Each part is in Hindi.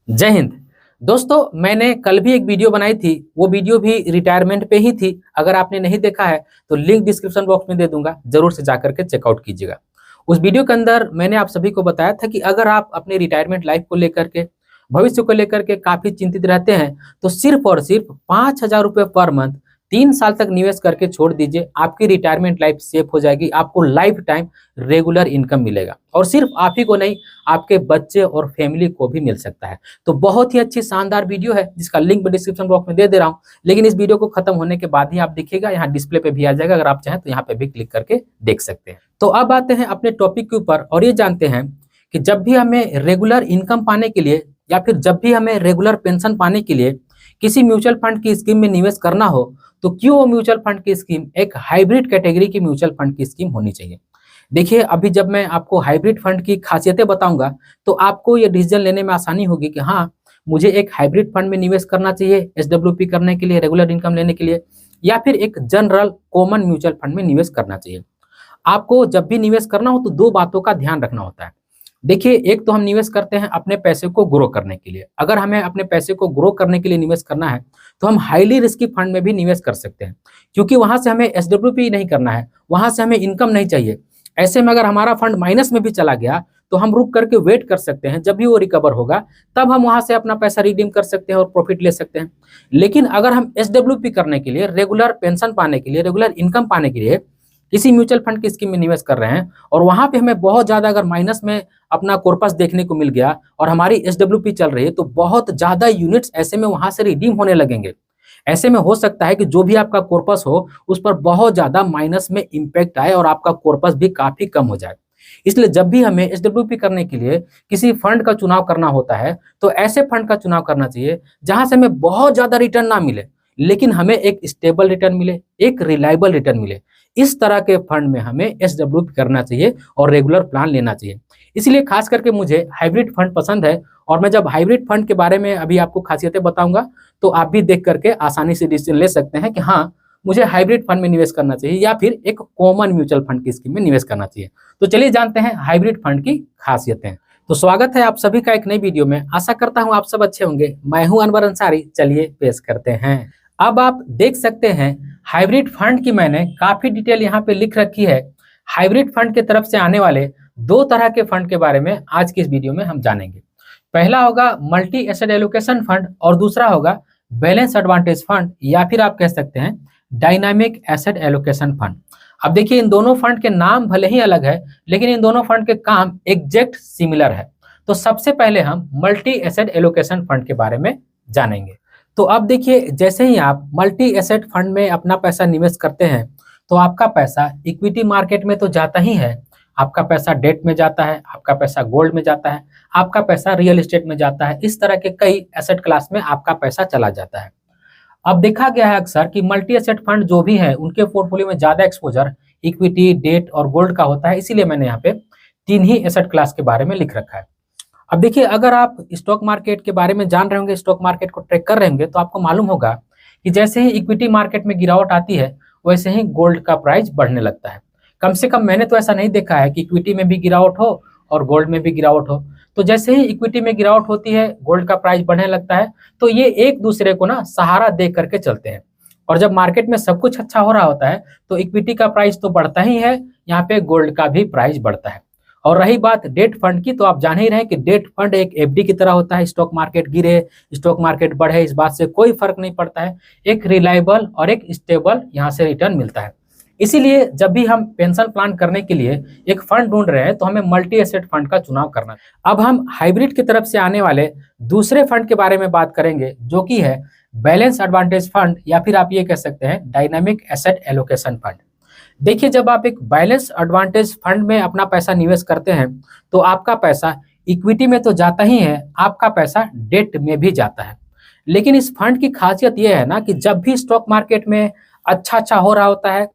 जय हिंद। दोस्तों, मैंने कल भी एक वीडियो बनाई थी। वो वीडियो भी रिटायरमेंट पे ही थी। अगर आपने नहीं देखा है तो लिंक डिस्क्रिप्शन बॉक्स में दे दूंगा, जरूर से जाकर के चेकआउट कीजिएगा। उस वीडियो के अंदर मैंने आप सभी को बताया था कि अगर आप अपने रिटायरमेंट लाइफ को लेकर के, भविष्य को लेकर के काफी चिंतित रहते हैं तो सिर्फ और सिर्फ 5,000 रुपये पर मंथ 3 साल तक निवेश करके छोड़ दीजिए। आपकी रिटायरमेंट लाइफ सेफ हो जाएगी। आपको लाइफ टाइम रेगुलर इनकम मिलेगा और सिर्फ आप ही को नहीं, आपके बच्चे और फैमिली को भी मिल सकता है। तो बहुत ही अच्छी शानदार वीडियो है जिसका लिंक मैं डिस्क्रिप्शन बॉक्स में दे दे रहा हूँ। लेकिन इस वीडियो को खत्म होने के बाद ही आप देखिएगा, यहाँ डिस्प्ले पे भी आ जाएगा। अगर आप चाहें तो यहाँ पे भी क्लिक करके देख सकते हैं। तो अब आते हैं अपने टॉपिक के ऊपर और ये जानते हैं कि जब भी हमें रेगुलर इनकम पाने के लिए या फिर जब भी हमें रेगुलर पेंशन पाने के लिए किसी म्यूचुअल फंड की स्कीम में निवेश करना हो तो क्यों वो म्यूचुअल फंड की स्कीम एक हाइब्रिड कैटेगरी की म्यूचुअल फंड की स्कीम होनी चाहिए। देखिए, अभी जब मैं आपको हाइब्रिड फंड की खासियतें बताऊंगा तो आपको ये डिसीजन लेने में आसानी होगी कि हाँ, मुझे एक हाइब्रिड फंड में निवेश करना चाहिए एसडब्ल्यूपी करने के लिए, रेगुलर इनकम लेने के लिए, या फिर एक जनरल कॉमन म्यूचुअल फंड में निवेश करना चाहिए। आपको जब भी निवेश करना हो तो दो बातों का ध्यान रखना होता है। देखिए, एक तो हम निवेश करते हैं अपने पैसे को ग्रो करने के लिए। अगर हमें अपने पैसे को ग्रो करने के लिए निवेश करना है तो हम हाईली रिस्की फंड में भी निवेश कर सकते हैं, क्योंकि वहां से हमें एसडब्ल्यूपी नहीं करना है, वहां से हमें इनकम नहीं चाहिए। ऐसे में अगर हमारा फंड माइनस में भी चला गया तो हम रुक करके वेट कर सकते हैं, जब भी वो रिकवर होगा तब हम वहां से अपना पैसा रिडीम कर सकते हैं और प्रॉफिट ले सकते हैं। लेकिन अगर हम एसडब्ल्यूपी करने के लिए, रेगुलर पेंशन पाने के लिए, रेगुलर इनकम पाने के लिए किसी म्यूचुअल फंड की स्कीम में निवेश कर रहे हैं और वहां पे हमें बहुत ज्यादा अगर माइनस में अपना कॉर्पस देखने को मिल गया और हमारी एसडब्ल्यूपी चल रही है तो बहुत ज्यादा यूनिट्स ऐसे में वहां से रिडीम होने लगेंगे। ऐसे में हो सकता है कि जो भी आपका कॉर्पस हो उस पर बहुत ज्यादा माइनस में इंपैक्ट आए और आपका कॉर्पस भी काफी कम हो जाए। इसलिए जब भी हमें एसडब्ल्यूपी करने के लिए किसी फंड का चुनाव करना होता है तो ऐसे फंड का चुनाव करना चाहिए जहां से हमें बहुत ज्यादा रिटर्न ना मिले, लेकिन हमें एक स्टेबल रिटर्न मिले, एक रिलायबल रिटर्न मिले। इस तरह के फंड में हमें एसडब्ल्यूपी करना चाहिए और रेगुलर प्लान लेना चाहिए। इसलिए खास करके मुझे हाइब्रिड फंड पसंद है और मैं जब हाइब्रिड फंड के बारे में अभी आपको खासियतें बताऊंगा तो आप भी देख करके आसानी से डिसीजन ले सकते हैं कि हाँ, मुझे हाइब्रिड फंड में निवेश करना चाहिए या फिर एक कॉमन म्यूचुअल फंड की स्कीम में निवेश करना चाहिए। तो चलिए जानते हैं हाइब्रिड फंड की खासियतें। तो स्वागत है आप सभी का एक नई वीडियो में। आशा करता हूं आप सब अच्छे होंगे। मैं हूं अनवर अंसारी। चलिए पेश करते हैं। अब आप देख सकते हैं हाइब्रिड फंड की मैंने काफी डिटेल यहाँ पे लिख रखी है। हाइब्रिड फंड के तरफ से आने वाले दो तरह के फंड के बारे में आज की इस वीडियो में हम जानेंगे। पहला होगा मल्टी एसेट एलोकेशन फंड और दूसरा होगा बैलेंस एडवांटेज फंड या फिर आप कह सकते हैं डायनामिक एसेट एलोकेशन फंड। अब देखिए, इन दोनों फंड के नाम भले ही अलग है लेकिन इन दोनों फंड के काम एग्जैक्ट सिमिलर है। तो सबसे पहले हम मल्टी एसेट एलोकेशन फंड के बारे में जानेंगे। तो अब देखिए, जैसे ही आप मल्टी एसेट फंड में अपना पैसा निवेश करते हैं तो आपका पैसा इक्विटी मार्केट में तो जाता ही है, आपका पैसा डेट में जाता है, आपका पैसा गोल्ड में जाता है, आपका पैसा रियल एस्टेट में जाता है। इस तरह के कई एसेट क्लास में आपका पैसा चला जाता है। अब देखा गया है अक्सर कि मल्टी एसेट फंड जो भी है उनके पोर्टफोलियो में ज्यादा एक्सपोजर इक्विटी, डेट और गोल्ड का होता है। इसीलिए मैंने यहाँ पे तीन ही एसेट क्लास के बारे में लिख रखा है। अब देखिए, अगर आप स्टॉक मार्केट के बारे में जान रहे होंगे, स्टॉक मार्केट को ट्रैक कर रहे होंगे तो आपको मालूम होगा कि जैसे ही इक्विटी मार्केट में गिरावट आती है वैसे ही गोल्ड का प्राइस बढ़ने लगता है। कम से कम मैंने तो ऐसा नहीं देखा है कि इक्विटी में भी गिरावट हो और गोल्ड में भी गिरावट हो। तो जैसे ही इक्विटी में गिरावट होती है, गोल्ड का प्राइस बढ़ने लगता है, तो ये एक दूसरे को ना सहारा दे करके चलते हैं। और जब मार्केट में सब कुछ अच्छा हो रहा होता है तो इक्विटी का प्राइस तो बढ़ता ही है, यहाँ पे गोल्ड का भी प्राइस बढ़ता है। और रही बात डेट फंड की, तो आप जान ही रहे हैं कि डेट फंड एक एफडी की तरह होता है। स्टॉक मार्केट गिरे, स्टॉक मार्केट बढ़े, इस बात से कोई फर्क नहीं पड़ता है। एक रिलायबल और एक स्टेबल यहाँ से रिटर्न मिलता है। इसीलिए जब भी हम पेंशन प्लान करने के लिए एक फंड ढूंढ रहे हैं तो हमें मल्टी एसेट फंड का चुनाव करना है। अब हम हाइब्रिड की तरफ से आने वाले दूसरे फंड के बारे में बात करेंगे, जो कि है बैलेंस एडवांटेज फंड या फिर आप ये कह सकते हैं डायनामिक एसेट एलोकेशन फंड। देखिए, जब आप एक बैलेंस एडवांटेज फंड में अपना पैसा निवेश करते हैं तो आपका पैसा इक्विटी में तो जाता ही है, आपका पैसा डेट में भी जाता है। लेकिन इस फंड की खासियत यह है ना कि जब भी स्टॉक मार्केट में अच्छा हो रहा होता है,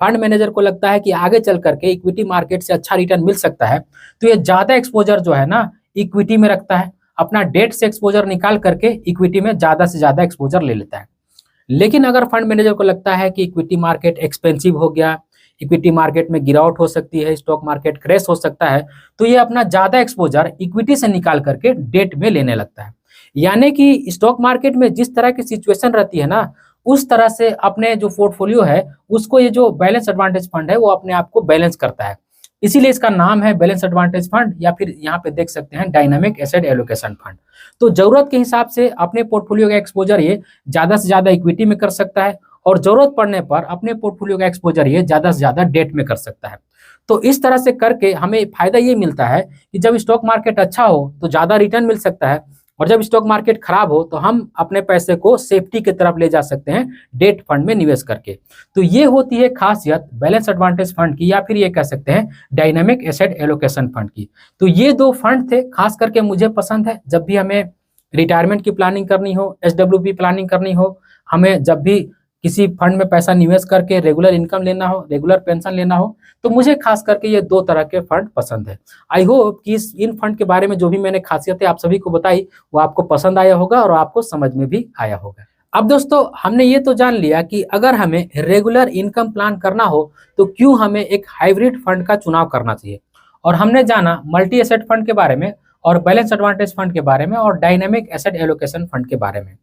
फंड मैनेजर को लगता है कि आगे चल करके इक्विटी मार्केट से अच्छा रिटर्न मिल सकता है, तो ये ज्यादा एक्सपोजर जो है ना इक्विटी में रखता है। अपना डेट से एक्सपोजर निकाल करके इक्विटी में ज्यादा से ज्यादा एक्सपोजर ले लेता है। लेकिन अगर फंड मैनेजर को लगता है कि इक्विटी मार्केट एक्सपेंसिव हो गया, इक्विटी मार्केट में गिरावट हो सकती है, स्टॉक मार्केट क्रैश हो सकता है, तो ये अपना ज्यादा एक्सपोजर इक्विटी से निकाल करके डेट में लेने लगता है। यानी कि स्टॉक मार्केट में जिस तरह की सिचुएशन रहती है ना, उस तरह से अपने जो पोर्टफोलियो है उसको ये जो बैलेंस एडवांटेज फंड है वो अपने आप को बैलेंस करता है। इसीलिए इसका नाम है बैलेंस एडवांटेज फंड, या फिर यहाँ पे देख सकते हैं डायनामिक एसेट एलोकेशन फंड। तो जरूरत के हिसाब से अपने पोर्टफोलियो का एक्सपोजर ये ज्यादा से ज्यादा इक्विटी में कर सकता है, और जरूरत पड़ने पर अपने पोर्टफोलियो का एक्सपोजर ये ज्यादा से ज्यादा डेट में कर सकता है। तो इस तरह से करके हमें फायदा ये मिलता है कि जब स्टॉक मार्केट अच्छा हो तो ज्यादा रिटर्न मिल सकता है, और जब स्टॉक मार्केट खराब हो तो हम अपने पैसे को सेफ्टी की तरफ ले जा सकते हैं डेट फंड में निवेश करके। तो ये होती है खासियत बैलेंस एडवांटेज फंड की, या फिर ये कह सकते हैं डायनामिक एसेट एलोकेशन फंड की। तो ये दो फंड थे खास करके मुझे पसंद है, जब भी हमें रिटायरमेंट की प्लानिंग करनी हो, एसडब्ल्यूपी प्लानिंग करनी हो, हमें जब भी किसी फंड में पैसा निवेश करके रेगुलर इनकम लेना हो, रेगुलर पेंशन लेना हो, तो मुझे खास करके ये दो तरह के फंड पसंद है। आई होप कि इन फंड के बारे में जो भी मैंने खासियतें आप सभी को बताई वो आपको पसंद आया होगा और आपको समझ में भी आया होगा। अब दोस्तों हमने ये तो जान लिया कि अगर हमें रेगुलर इनकम प्लान करना हो तो क्यों हमें एक हाइब्रिड फंड का चुनाव करना चाहिए, और हमने जाना मल्टी एसेट फंड के बारे में, और बैलेंस एडवांटेज फंड के बारे में, और डायनेमिक एसेट एलोकेशन फंड के बारे में।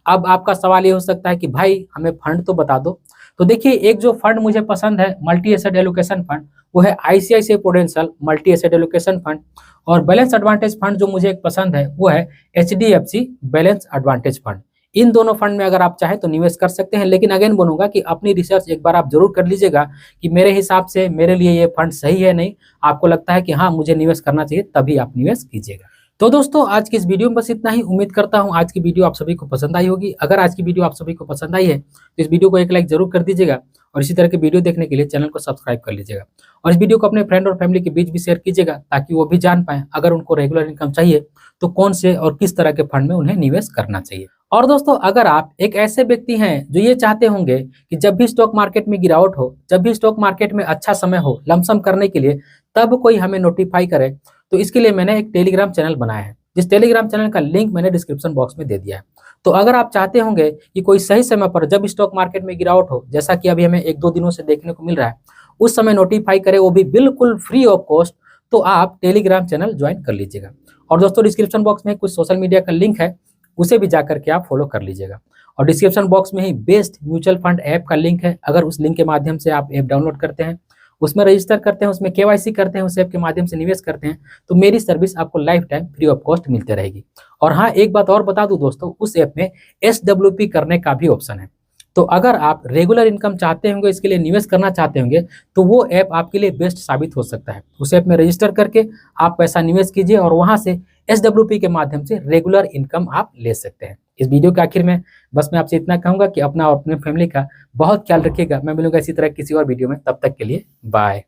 अब आपका सवाल ये हो सकता है कि भाई हमें फंड तो बता दो। तो देखिए, एक जो फंड मुझे पसंद है मल्टी एसेट एलोकेशन फंड, वो है ICICI prudential multi asset allocation fund. और बैलेंस एडवांटेज फंड जो मुझे एक पसंद है वो है एचडीएफसी बैलेंस एडवांटेज फंड। इन दोनों फंड में अगर आप चाहें तो निवेश कर सकते हैं, लेकिन अगेन बोलूंगा कि अपनी रिसर्च एक बार आप जरूर कर लीजिएगा कि मेरे हिसाब से मेरे लिए ये फंड सही है नहीं। आपको लगता है कि हाँ मुझे निवेश करना चाहिए, तभी आप निवेश कीजिएगा। तो दोस्तों आज की इस वीडियो में बस इतना ही। उम्मीद करता हूँ आज की वीडियो आप सभी को पसंद आई होगी। अगर आज की वीडियो आप सभी को पसंद आई है तो इस वीडियो को एक लाइक जरूर कर दीजिएगा, और इसी तरह के वीडियो देखने के लिए चैनल को सब्सक्राइब कर लीजिएगा, और इस वीडियो को अपने फ्रेंड और फैमिली के बीच भी शेयर कीजिएगा, ताकि वो भी जान पाए अगर उनको रेगुलर इनकम चाहिए तो कौन से और किस तरह के फंड में उन्हें निवेश करना चाहिए। और दोस्तों अगर आप एक ऐसे व्यक्ति हैं जो ये चाहते होंगे कि जब भी स्टॉक मार्केट में गिरावट हो, जब भी स्टॉक मार्केट में अच्छा समय हो लमसम करने के लिए, तब कोई हमें नोटिफाई करे, तो इसके लिए मैंने एक टेलीग्राम चैनल बनाया है, जिस टेलीग्राम चैनल का लिंक मैंने डिस्क्रिप्शन बॉक्स में दे दिया है। तो अगर आप चाहते होंगे कि कोई सही समय पर जब स्टॉक मार्केट में गिरावट हो, जैसा कि अभी हमें 1-2 दिनों से देखने को मिल रहा है, उस समय नोटिफाई करे, वो भी बिल्कुल फ्री ऑफ कॉस्ट, तो आप टेलीग्राम चैनल ज्वाइन कर लीजिएगा। और दोस्तों डिस्क्रिप्शन बॉक्स में कुछ सोशल मीडिया का लिंक है, उसे भी जाकर के आप फॉलो कर लीजिएगा। और डिस्क्रिप्शन बॉक्स में ही बेस्ट म्यूचुअल फंड ऐप का लिंक है। अगर उस लिंक के माध्यम से आप ऐप डाउनलोड करते हैं, उसमें रजिस्टर करते हैं, उसमें केवाईसी करते हैं, उस ऐप के माध्यम से निवेश करते हैं, तो मेरी सर्विस आपको life time free of cost मिलती रहेगी। और हाँ, एक बात और बता दूं दोस्तों, उस ऐप में एसडब्ल्यूपी करने का भी ऑप्शन है। तो अगर आप रेगुलर इनकम चाहते होंगे, इसके लिए निवेश करना चाहते होंगे, तो वो ऐप आपके लिए बेस्ट साबित हो सकता है। उस ऐप में रजिस्टर करके आप पैसा निवेश कीजिए, और वहां से एसडब्ल्यूपी के माध्यम से रेगुलर इनकम आप ले सकते हैं। इस वीडियो के आखिर में बस मैं आपसे इतना कहूंगा कि अपना और अपने फैमिली का बहुत ख्याल रखिएगा। मैं मिलूंगा इसी तरह किसी और वीडियो में, तब तक के लिए बाय।